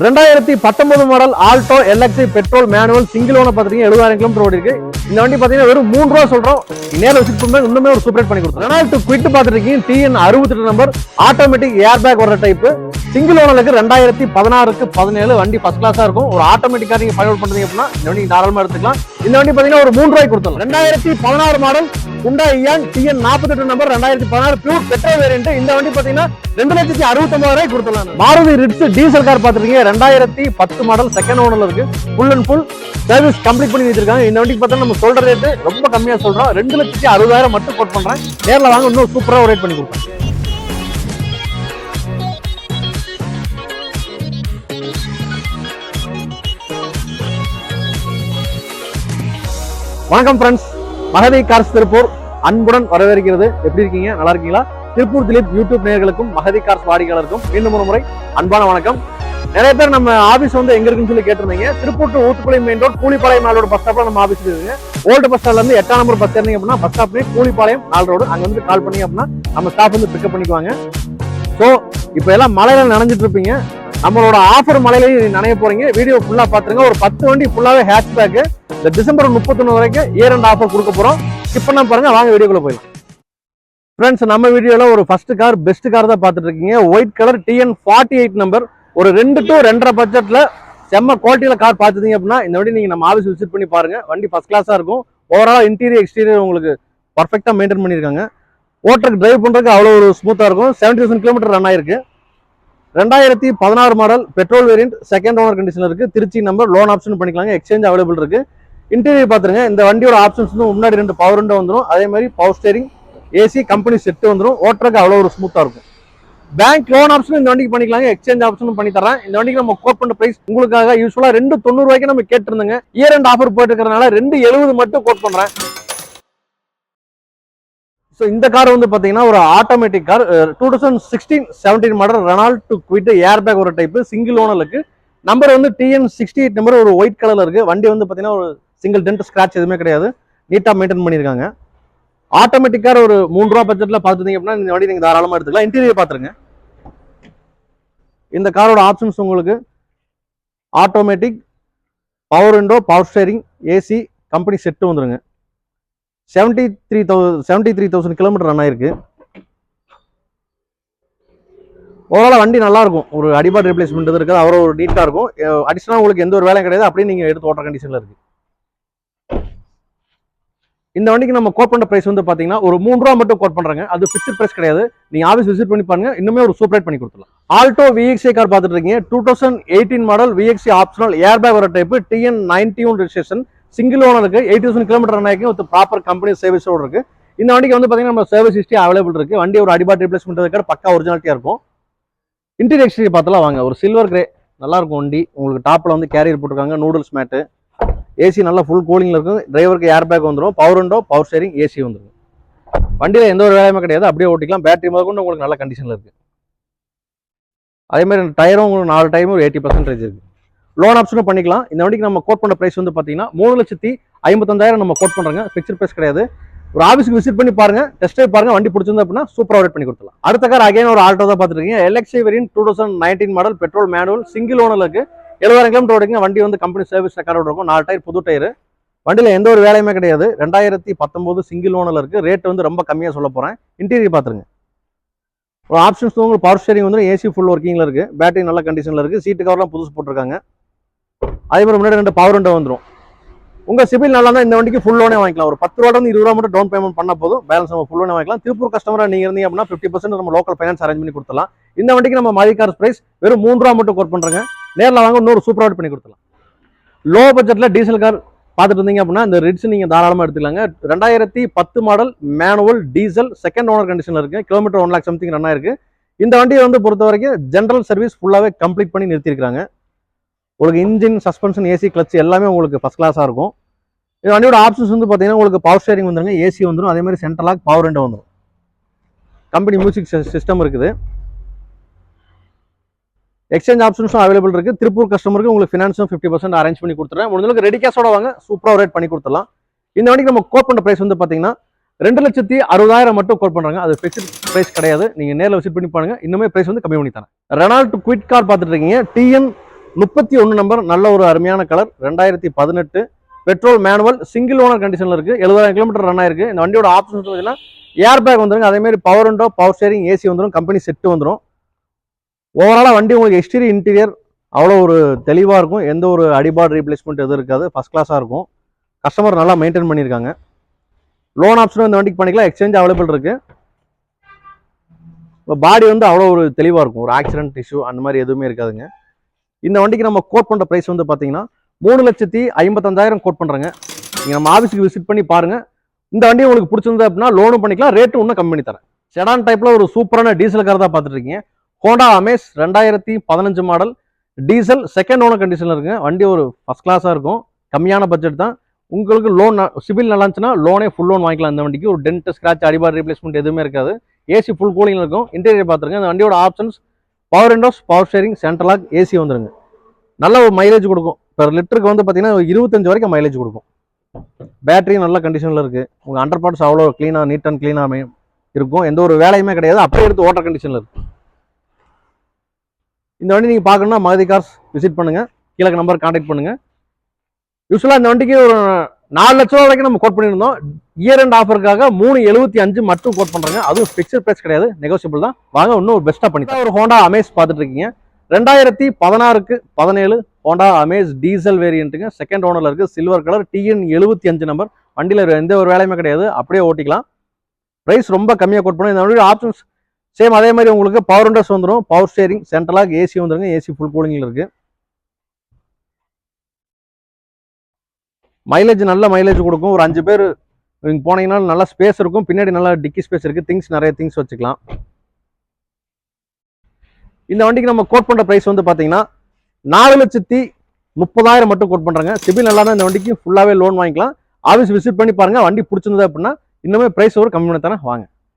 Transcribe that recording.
2019 model Alto LXI petrol manual single owner பாத்தீங்கன்னா 70,000 kilometre ஓடி இருக்கு. இந்த வண்டி பாத்தீங்கன்னா வெறும் 3 ரூபா சொல்றோம். நேரில் விசிட் பண்ணும்போது இன்னுமே ஒரு சூப்பரேட் பண்ணி கொடுத்தோம். ரெனால்ட் குவிட் பாத்துருக்கீங்க, TN 68 number, automatic air bag வர டைப், சிங்கிள் ஓனருக்கு 2016க்கு 17 வண்டி ஃபர்ஸ்ட் கிளாஸா இருக்கும். ஒரு ஆட்டோமேட்டிக்கா நீங்க ஃபைண்ட் அவுட் பண்றீங்க அப்படின்னா இந்த வண்டி தாராளமா எடுத்துக்கலாம். இந்த வண்டி பாத்தீங்கன்னா ஒரு 3 ரூபாய்க்கு கொடுத்தோம். 2016 model Hyundai Eon TN 48 number, 2016 pure petrol variant. இந்த வண்டி பாத்தீங்கன்னா 2,69,000 கொடுத்தலாம். மாருதி ரிட்ஸ் டீசல் கார் பாத்துருக்கீங்க, 2010 மாடல், செகண்ட் ஓனர்ல இருக்கு. Full and full service complete பண்ணி வச்சிருக்காங்க. இந்த வண்டிக்கு பார்த்தா நம்ம சொல்ற ரேட்டு ரொம்ப கம்மியா சொல்றோம். 2,60,000 மட்டும் கோட் பண்றேன். நேரில் வாங்க, இன்னும் சூப்பரா ரேட் பண்ணி கொடுப்பேன். வணக்கம் ஃப்ரெண்ட்ஸ், மகதி கார்ஸ் திருப்பூர் அன்புடன் வரவேற்கிறது. எப்படி இருக்கீங்க? நல்லா இருக்கீங்களா? திருப்பூர் திலீப் யூடியூப் நேயர்களுக்கும் மகதி கார்ஸ் வாடிக்கையாளருக்கும் மீண்டும் ஒரு முறை அன்பான வணக்கம். நிறைய பேர் நம்ம ஆபீஸ் வந்து எங்க இருக்குன்னு சொல்லி கேட்டிருந்தீங்க. Tiruppur to Uthukuli main road Koolipalayam 4 road bus ஸ்டாப்ல நம்ம ஆபீஸ் இருக்குங்க. ஓல்டு பஸ் ஸ்டாண்ட்ல இருந்து 8ஆம் நம்பர் பஸ் ஏறிங்க அப்படின்னா பஸ் ஸ்டாப்லயே கூலிப்பாளையம் 4 ரோடு, அங்க வந்து கால் பண்ணி அப்படின்னா நம்ம ஸ்டாஃப் வந்து பிக்கப் பண்ணிக்குவாங்க. ஸோ இப்போ எல்லாம் மழையில நனைஞ்சிட்டு இருப்பீங்க. நம்மளோட ஆஃபர் மழையிலையும் நனைய போறீங்க. வீடியோ ஃபுல்லா பாத்துருங்க. ஒரு 10 வண்டி ஃபுல்லாவே ஹேட்ச் பேக். இந்த டிசம்பர் 31 வரைக்கும் இயர் அண்ட் ஆஃபர் கொடுக்க போறோம். ஸ்கிப் பண்ண பாருங்க, வாங்க வீடியோக்குள்ள போயிடலாம். ஃப்ரெண்ட்ஸ், நம்ம வீடியோல ஒரு ஃபர்ஸ்ட் கார், பெஸ்ட் கார் தான் பார்த்துட்டு இருக்கீங்க. ஒயிட் கலர் TN 48 நம்பர், ஒரு 2 to 2.5 பட்ஜெட்ல செம்ம குவாலிட்டியில கார் பார்த்துட்டீங்க அப்படின்னா இந்த வண்டி நீங்க நம்ம ஆஃபீஸ் விசிட் பண்ணி பாருங்க. வண்டி ஃபர்ஸ்ட் கிளாஸா இருக்கும். ஓவரால் இன்டீரியர் எக்ஸ்டீரியர் உங்களுக்கு பர்ஃபெக்டா மெயின்டைன் பண்ணியிருக்காங்க. ஓட்டருக்கு டிரைவ் பண்றதுக்கு அவ்வளோ ஒரு ஸ்மூத்தா இருக்கும். 70,000 கிலோமீட்டர் ரன் ஆயிருக்கு. 2016 model petrol variant, second owner கண்டிஷன்ல இருக்கு. திருச்சி நம்பர், லோன் ஆப்ஷன் பண்ணிக்கலாங்க. எக்ஸ்சேஞ்ச் அவைலபிள் இருக்கு. இன்டீரியர் பாத்துருங்க. இந்த வண்டியோட ஆப்ஷன்ஸ் வந்து முன்னாடி 2 பவர் விண்டோ வந்துடும். அதே மாதிரி power steering, AC, company set வந்துடும். ஓட்டருக்கு அவ்வளோ ஒரு ஸ்மூத்தா இருக்கும். பேங்க் லோன் ஆப்ஷன் இந்த வண்டிக்கு பண்ணிக்கலாங்க. எக்ஸ்சேஞ்ச் ஆப்ஷனும் பண்ணி தரேன். இந்த வண்டிக்கு நம்ம கோட் பண்ண பிரைஸ் உங்களுக்காக யூஸ்வலா 2,90 நம்ம கேட்டிருந்தோங்க. இயர் அண்ட் ஆஃபர் போயிட்டு இருக்கிறதுனால 2,70 மட்டும் கோட் பண்றேன். ஸோ இந்த கார் வந்து பார்த்தீங்கன்னா ஒரு automatic car, 2016-17 model, Reynold quit air bag ஒரு டைப், சிங்கிள் ஓனருக்கு. நம்பர் வந்து TN 68 நம்பர், ஒரு ஒயிட் கலர்ல இருக்கு. வண்டி வந்து பார்த்தீங்கன்னா ஒரு சிங்கிள் டென்ட் ஸ்கிராச் எதுவுமே கிடையாது. நீட்டா மெயின்டைன் பண்ணியிருக்காங்க. ஆட்டோமேட்டிக் கார் ஒரு 3 ரூபா பட்ஜெட்ல பார்த்துட்டீங்க அப்படின்னா இந்த வண்டி நீங்க தாராளமா எடுத்துக்கலாம். இன்டீரியர் பார்த்துருங்க. இந்த காரோட ஆப்ஷன்ஸ் உங்களுக்கு automatic, power window, power steering, AC, company set வந்துருங்க. 73,000 கிலோமீட்டர் ரன் ஆயிருக்கு. ஓவரால் வண்டி நல்லா இருக்கும். ஒரு அடிபாட் ரீப்ளேஸ்மெண்ட் இருக்குது, அவ்வளோ ஒரு நீட்டா இருக்கும். அடிஷனலா உங்களுக்கு எந்த ஒரு வேலையும் கிடையாது. அப்படியே நீங்க எடுத்து ஓட்டுற கண்டிஷன்ல இருக்கு. இந்த வண்டிக்கு நம்ம கோட் பண்ற பிரைஸ் வந்து பாத்தீங்கன்னா ஒரு 3 ரூபா மட்டும் கோட் பண்றாங்க. அது பிக்ஸ்ட் பிரைஸ் கிடையாது. நீங்க ஆபீஸ் விசிட் பண்ணி பாருங்க, இன்னுமே ஒரு சூப்பரேட் பண்ணி கொடுத்துலாம். ஆல்டோ VXI கார் பார்த்துட்டு இருக்கீங்க. 2018 மாடல், VXI ஆப்ஷனல், ஏர் பேக் வர டைப், TN 91 ரெஜிஸ்ட்ரேஷன், சிங்கிள் ஓனருக்கு, 80,000 கிலோமீட்டர் ரன் ஆகிருக்கு. வித் ப்ராப்பர் கம்பெனி சர்வீஸோட இருக்கு. இந்த வண்டிக்கு வந்து பாத்தீங்கன்னா நம்ம சர்வீஸ் ஹிஸ்டரி அவைலபிள் இருக்கு. வண்டி ஒரு அடிபாட் ரீப்ளேஸ்மெண்ட் இருக்காரு, பக்கா ஒரிஜினாலிட்டியா இருக்கும். இன்டீரியர் எக்ஸ்டீரியர் பார்த்தலாம் வாங்க. ஒரு சில்வர் கிரே நல்லா இருக்கும் வண்டி. உங்களுக்கு டாப்ல வந்து கேரியர் போட்டிருக்காங்க, நூடுல்ஸ் மேட்டு, ஏசி நல்லா ஃபுல் கூலிங்ல இருக்கும். டிரைவருக்கு ஏர் பேக் வந்துடும், power window, power steering, AC வந்துடும். வண்டியில எந்த ஒரு வேலையுமே கிடையாது, அப்படியே ஓட்டிக்கலாம். பேட்டரி முதல் கொண்டு உங்களுக்கு நல்ல கண்டிஷன்ல இருக்கு. அதே மாதிரி டயரும் உங்களுக்கு 4 டயரும் ஒரு 80% இருக்கு. லோன் ஆப்ஷனும் பண்ணிக்கலாம். இந்த வண்டிக்கு நம்ம கோட் பண்ண பிரைஸ் வந்து பாத்தீங்கன்னா 3,55,000 நம்ம கோட் பண்றாங்க. பிக்ஸ்ட் பிரைஸ் கிடையாது. ஒரு ஆஃபீஸ்க்கு விசிட் பண்ணி பாருங்க, டெஸ்ட் ட்ரைவ் பாருங்க. வண்டி பிடிச்சிருந்தா அப்படின்னா சூப்பரா ரேட் பண்ணி கொடுத்துலாம். அடுத்த கார் அகைன் ஒரு ஆல்டோ தான் பார்த்துருக்கீங்க. LXI variant 2019 model, petrol manual, single ஓனர்ல இருக்கு. 70,000 கிலோமீட்டர் ஓடிங்க. வண்டி வந்து கம்பெனி சர்வீஸ் ரெக்கார்டோட இருக்கும். 4 டயர் புது டயர். வண்டியில எந்த ஒரு வேலையுமே கிடையாது. 2019 சிங்கிள் ஓனர்ல இருக்கு. ரேட் வந்து ரொம்ப கம்மியா சொல்ல போறேன். இன்டீரியர் பாத்துருங்க. ஒரு ஆப்ஷன்ஸ் உங்களுக்கு பவர் ஸ்டேரிங் வந்து ஏசி ஃபுல் ஒர்க்கிங்ல இருக்கு. பேட்டரி நல்ல கண்டிஷன்ல இருக்கு. சீட்டு கவர்லாம் புதுசு போட்டிருக்காங்க. அதே மாதிரி முன்னாடி 2 பவர் விண்டோ வந்துடும். உங்க சிபில் நல்லா தான் இந்த வண்டிக்கு ஃபுல் லோனே வாங்கிக்கலாம். ஒரு 10 ரூபா 20 ரூபா மட்டும் டவுன் பேமெண்ட் பண்ணா போதும். பேலன்ஸ் நம்ம ஃபுல் லோனே வாங்கிக்கலாம். திருப்பூர் கஸ்டமரா நீங்க இருந்தீங்க அப்படின்னா 50% நம்ம லோக்கல் ஃபைனான்ஸ் அரேஞ்ச் பண்ணி கொடுத்துலாம். இந்த வண்டிக்கு நம்ம மதி கார் பிரைஸ் வெறும் 3 ரூபா மட்டும் கோட் பண்றாங்க. நேரில் வாங்க, இன்னொரு சூப்பரா பண்ணி கொடுத்துலாம். லோ பட்ஜெட்ல டீசல் கார் பார்த்துட்டு இருந்தீங்க அப்படின்னா இந்த ரிட்ஸ் நீங்க தாராளமா எடுத்துக்கலாங்க. 2010 model manual diesel, second owner கண்டிஷன்ல இருக்கு. கிலோமீட்டர் 1 லாக் சம்திங் ரன் ஆயிருக்கு. இந்த வண்டியை வந்து பொறுத்த வரைக்கும் ஜென்ரல் சர்வீஸ் ஃபுல்லாவே கம்ப்ளீட் பண்ணி நிறுத்திருக்காங்க. உங்களுக்கு இன்ஜின், சஸ்பென்ஷன், ஏசி, கிளச் எல்லாமே உங்களுக்கு ஃபர்ஸ்ட் கிளாஸா இருக்கும். இந்த வண்டியோட ஆப்ஷன்ஸ் வந்து பாத்தீங்கன்னா உங்களுக்கு பவர் ஸ்டேரிங் வந்துருங்க, ஏசி வந்துடும். அதே மாதிரி சென்ட்ரல் லாக், பவர் விண்டோ வந்துடும். கம்பெனி மியூசிக் சிஸ்டம் இருக்குது. எக்ஸ்சேஞ்ச் ஆப்ஷன்ஸும் அவைலபிள் இருக்கு. திருப்பூர் கஸ்டமருக்கு உங்களுக்கு ஃபினான்ஸும் 50% அரேஞ்ச் பண்ணி கொடுத்துறேன். முடிஞ்சளவுக்கு ரெடி கேஷோட வாங்க, சூப்பரா ரேட் பண்ணி கொடுத்துடலாம். இந்த வண்டிக்கு நம்ம கோட் பண்ண பிரைஸ் வந்து பாத்தீங்கன்னா 2,60,000 மட்டும் கோட் பண்றாங்க. அது பிக்ஸ்ட் பிரைஸ் கிடையாது. நீங்க நேரில் விசிட் பண்ணி பாருங்க, இன்னுமே பிரைஸ் வந்து கம்மி பண்ணி தரேன். ரெனால்ட் குவிட் கார் பார்த்துட்டு இருக்கீங்க. TN 31 நம்பர், நல்ல ஒரு அருமையான colour, 2018 petrol manual single owner கண்டிஷன்ல இருக்கு. 70,000 கிலோமீட்டர் ரன் ஆயிருக்கு. இந்த வண்டியோட ஆப்ஷன்ஸ் பார்த்தீங்கன்னா ஏர் பேக் வந்துருங்க, அதே மாதிரி power window, power steering, AC வந்துடும், கம்பெனி செட்டு வந்துடும். ஓவராலா வண்டி உங்களுக்கு எக்ஸ்டீரியர் இன்டீரியர் அவ்வளோ ஒரு தெளிவாக இருக்கும். எந்த ஒரு அடிபாடு ரீப்ளேஸ்மெண்ட் எதுவும் இருக்காது. ஃபர்ஸ்ட் கிளாஸாக இருக்கும். கஸ்டமர் நல்லா மெயின்டைன் பண்ணியிருக்காங்க. லோன் ஆப்ஷனும் இந்த வண்டிக்கு பண்ணிக்கலாம். எக்ஸ்சேஞ்ச் அவைலபிள் இருக்கு. பாடி வந்து அவ்வளோ ஒரு தெளிவாக இருக்கும். ஒரு ஆக்சிடென்ட் இஷ்யூ அந்த மாதிரி எதுவுமே இருக்காதுங்க. இந்த வண்டிக்கு நம்ம கோட் பண்ணுற ப்ரைஸ் வந்து பார்த்தீங்கன்னா 3,55,000 கோட் பண்ணுறேங்க. நீங்கள் நம்ம ஆஃபீஸுக்கு விசிட் பண்ணி பாருங்க. இந்த வண்டி உங்களுக்கு பிடிச்சிருந்தது அப்படின்னா லோனும் பண்ணிக்கலாம், ரேட்டு இன்னும் கம்மி பண்ணி தரேன். செடான் டைப்ல ஒரு சூப்பரான டீசல் கார் தான் பார்த்துட்டு இருக்கீங்க. Honda Amaze 2015 model diesel second owner கண்டிஷன்ல இருக்குங்க. வண்டி ஒரு ஃபர்ஸ்ட் கிளாஸாக இருக்கும். கம்மியான பட்ஜெட் தான். உங்களுக்கு லோன் சிபில் நல்லா இருந்துச்சுன்னா லோனே ஃபுல் லோன் வாங்கிக்கலாம். இந்த வண்டிக்கு ஒரு டென்ட் ஸ்கிராச் அடிபார் ரீப்ளேஸ்மெண்ட் எதுவுமே இருக்காது. ஏசி ஃபுல் கூலிங் இருக்கும். இன்டீரியர் பார்த்துருங்க. இந்த வண்டியோட options power windows, power steering, central lock, AC வந்துருங்க. நல்ல ஒரு மைலேஜ் கொடுக்கும். பெர் லிட்டருக்கு வந்து பார்த்தீங்கன்னா 25 வரைக்கும் மைலேஜ் கொடுக்கும். பேட்டரியும் நல்ல கண்டிஷனில் இருக்கு. உங்கள் அண்டர் பார்ட்ஸ் அவ்வளோ க்ளீனாக நீட் அண்ட் க்ளீனாக இருக்கும். எந்த ஒரு வேலையுமே கிடையாது. அப்படியே எடுத்து ஓட்டர் கண்டிஷனில் இருக்கு. இந்த வண்டி நீங்கள் பார்க்கணும்னா மகதி கார்ஸ் விசிட் பண்ணுங்க. கீழே நம்பர் கான்டாக்ட் பண்ணுங்க. யூஸ்வலாக இந்த வண்டிக்கு ஒரு 4 லட்ச ரூபா வரைக்கும் நம்ம கோட் பண்ணியிருந்தோம். இயர் அண்ட் ஆஃபருக்காக 3,75 மட்டும் கோட் பண்ணுறாங்க. அதுவும் ஃபிக்ஸட் ப்ரைஸ் கிடையாது, நெகோசியபிள் தான். வாங்க இன்னும் பெஸ்ட்டாக பண்ணி ஒரு ஹோண்டா அமேஸ் பார்த்துட்டு இருக்கீங்க. 2016க்கு 17 ஹோண்டா அமேஸ் டீசல் வேரியண்ட்டுங்க. செகண்ட் ஓனர்ல இருக்கு. Silver colour, TN 75 number. வண்டியில் எந்த ஒரு வேலையுமே கிடையாது, அப்படியே ஓட்டிக்கலாம். ப்ரைஸ் ரொம்ப கம்மியாக கோட் பண்ணுவோம். இந்த வண்டியோட ஆப்ஷன்ஸ் சேம் அதே மாதிரி உங்களுக்கு பவர் விண்டோஸ் வந்துடும், power steering, central lock, AC வந்துருங்க. ஏசி ஃபுல் கூலிங்கில் இருக்கு. மைலேஜ் நல்ல மைலேஜ் கொடுக்கும். ஒரு 5 பேர் நீங்கள் போனீங்கன்னா நல்லா ஸ்பேஸ் இருக்கும். பின்னாடி நல்லா டிக்கி ஸ்பேஸ் இருக்கு. நிறைய திங்ஸ் வச்சுக்கலாம். இந்த வண்டிக்கு நம்ம கோட் பண்ற பிரைஸ் வந்து பாத்தீங்கன்னா 4,30,000 மட்டும் கோட் பண்றாங்க. சிபில் நல்லா தான் இந்த வண்டிக்கு ஃபுல்லாவே லோன் வாங்கிக்கலாம். ஆஃபீஸ் விசிட் பண்ணி பாருங்க. வண்டி பிடிச்சிருந்தது அப்படின்னா இன்னுமே பிரைஸ் ஒரு கம்மி பண்ணி தரேன். வாங்க.